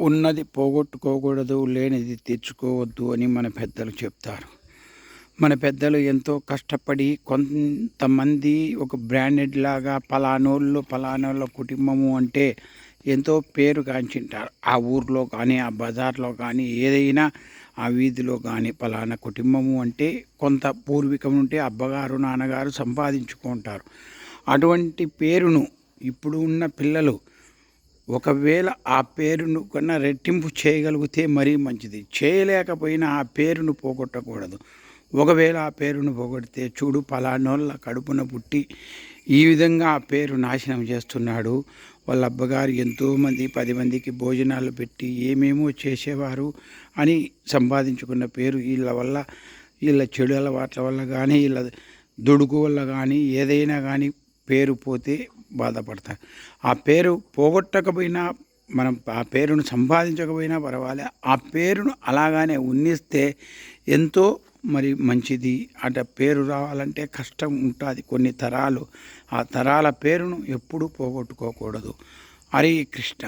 ఉన్నది పోగొట్టుకోకూడదు, లేనిది తెచ్చుకోవద్దు అని మన పెద్దలు చెప్తారు. మన పెద్దలు ఎంతో కష్టపడి కొంతమంది ఒక బ్రాండెడ్ లాగా పలానోళ్ళ కుటుంబము అంటే ఎంతో పేరు గాంచింటారు. ఆ ఊర్లో కానీ, ఆ బజార్లో కానీ, ఏదైనా ఆ వీధిలో కానీ పలానా కుటుంబము అంటే కొంత పూర్వీకం నుండి అబ్బగారు నాన్నగారు సంపాదించుకుంటారు. అటువంటి పేరును ఇప్పుడు ఉన్న పిల్లలు ఒకవేళ ఆ పేరును కన్నా రెట్టింపు చేయగలిగితే మరీ మంచిది. చేయలేకపోయినా ఆ పేరును పోగొట్టకూడదు. ఒకవేళ ఆ పేరును పోగొడితే చూడు పలానోళ్ళ కడుపున పుట్టి ఈ విధంగా ఆ పేరు నాశనం చేస్తున్నాడు, వాళ్ళ అబ్బగారు ఎంతోమంది 10 మందికి భోజనాలు పెట్టి ఏమేమో చేసేవారు అని సంపాదించుకున్న పేరు వీళ్ళ చెడు అలవాట్ల వల్ల కానీ, వీళ్ళ దుడుకు వల్ల కానీ, ఏదైనా కానీ పేరు పోతే బాధపడతారు. ఆ పేరు పోగొట్టకపోయినా, మనం ఆ పేరును సంపాదించకపోయినా పర్వాలే, ఆ పేరును అలాగానే ఉన్నిస్తే ఎంతో మరి మంచిది. పేరు రావాలంటే కష్టం ఉంటుంది, కొన్ని తరాలు. ఆ తరాల పేరును ఎప్పుడూ పోగొట్టుకోకూడదు. హరే కృష్ణ.